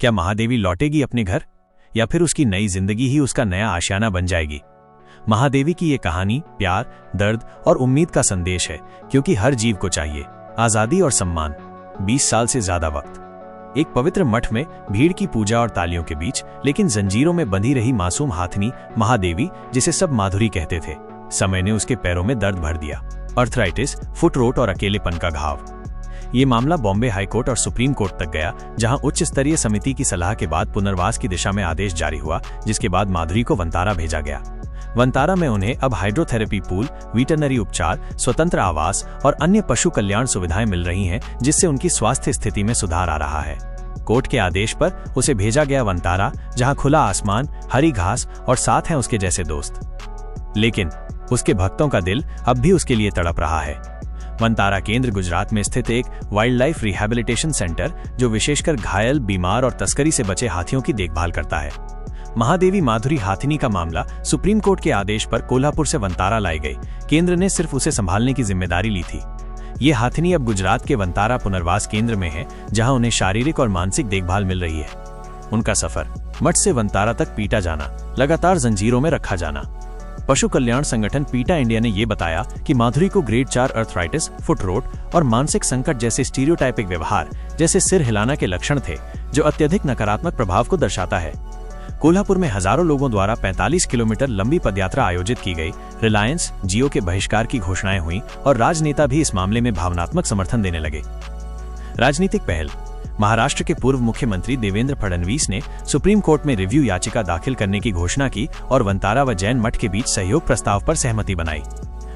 क्या महादेवी लौटेगी अपने घर, या फिर उसकी नई जिंदगी ही उसका नया आशियाना बन जाएगी? महादेवी की ये कहानी प्यार, दर्द और उम्मीद का संदेश है, क्योंकि हर जीव को चाहिए आजादी और सम्मान। 20 साल से ज्यादा वक्त एक पवित्र मठ में भीड़ की पूजा और तालियों के बीच, लेकिन जंजीरों में बंधी रही मासूम हाथनी महादेवी, जिसे सब माधुरी कहते थे, समय ने उसके पैरों में दर्द भर दिया। अर्थराइटिस, फुट रोट और अकेलेपन का घाव। ये मामला बॉम्बे हाईकोर्ट और सुप्रीम कोर्ट तक गया, जहां उच्च स्तरीय समिति की सलाह के बाद पुनर्वास की दिशा में आदेश जारी हुआ, जिसके बाद माधुरी को वंतारा भेजा गया। वंतारा में उन्हें अब हाइड्रोथेरेपी पूल, वेटरनरी उपचार, स्वतंत्र आवास और अन्य पशु कल्याण सुविधाएं मिल रही हैं, जिससे उनकी स्वास्थ्य स्थिति में सुधार आ रहा है। कोर्ट के आदेश पर उसे भेजा गया वंतारा, जहां खुला आसमान, हरी घास और साथ हैं उसके जैसे दोस्त। लेकिन उसके भक्तों का दिल अब भी उसके लिए तड़प रहा है। वंतारा केंद्र गुजरात में स्थित एक वाइल्ड लाइफ रिहैबिलिटेशन सेंटर, जो विशेषकर घायल, बीमार और तस्करी से बचे हाथियों की देखभाल करता है। महादेवी माधुरी हाथिनी का मामला सुप्रीम कोर्ट के आदेश पर कोल्हापुर से वंतारा लाई गई। केंद्र ने सिर्फ उसे संभालने की जिम्मेदारी ली थी। ये हाथिनी अब गुजरात के वंतारा पुनर्वास केंद्र में है, जहां उन्हें शारीरिक और मानसिक देखभाल मिल रही है। उनका सफर मठ से वंतारा तक पीटा जाना, लगातार जंजीरों में रखा जाना। पशु कल्याण संगठन पीटा इंडिया ने यह बताया कि माधुरी को ग्रेड 4 अर्थराइटिस, फुट रोट और मानसिक संकट जैसे स्टीरियोटाइपिक व्यवहार, जैसे सिर हिलाना के लक्षण थे, जो अत्यधिक नकारात्मक प्रभाव को दर्शाता है। कोल्हापुर में हजारों लोगों द्वारा 45 किलोमीटर लंबी पदयात्रा आयोजित की गई। रिलायंस जियो के बहिष्कार की घोषणाएं हुई और राजनेता भी इस मामले में भावनात्मक समर्थन देने लगे। राजनीतिक पहल। महाराष्ट्र के पूर्व मुख्यमंत्री देवेंद्र फडणवीस ने सुप्रीम कोर्ट में रिव्यू याचिका दाखिल करने की घोषणा की और वंतारा व जैन मठ के बीच सहयोग प्रस्ताव पर सहमति बनाई।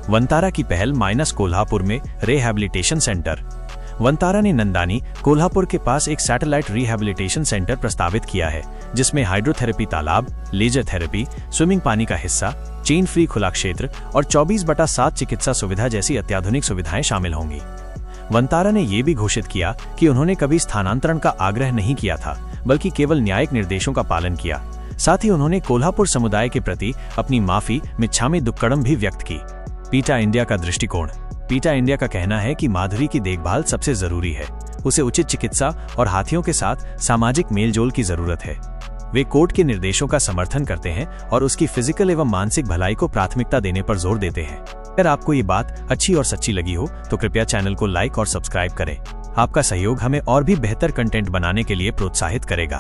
वंतारा की पहल माइनस कोल्हापुर में रिहैबिलिटेशन सेंटर। वंतारा ने नंदानी, कोल्हापुर के पास एक सैटेलाइट रिहैबिलिटेशन सेंटर प्रस्तावित किया है, जिसमें हाइड्रोथेरेपी तालाब, लेजर थेरेपी, स्विमिंग पानी का हिस्सा, चेन फ्री खुला क्षेत्र और 24/7 चिकित्सा सुविधा जैसी अत्याधुनिक सुविधाएं शामिल होंगी। वंतारा ने यह भी घोषित किया कि उन्होंने कभी स्थानांतरण का आग्रह नहीं किया था, बल्कि केवल न्यायिक निर्देशों का पालन किया। साथ ही उन्होंने कोल्हापुर समुदाय के प्रति अपनी माफी मिच्छामी दुक्कडम भी व्यक्त की। पीटा इंडिया का दृष्टिकोण। पीटा इंडिया का कहना है कि माधुरी की देखभाल सबसे जरूरी है, उसे उचित चिकित्सा और हाथियों के साथ सामाजिक मेलजोल की जरूरत है। वे कोर्ट के निर्देशों का समर्थन करते हैं और उसकी फिजिकल एवं मानसिक भलाई को प्राथमिकता देने पर जोर देते हैं। अगर आपको ये बात अच्छी और सच्ची लगी हो तो कृपया चैनल को लाइक और सब्सक्राइब करें। आपका सहयोग हमें और भी बेहतर कंटेंट बनाने के लिए प्रोत्साहित करेगा।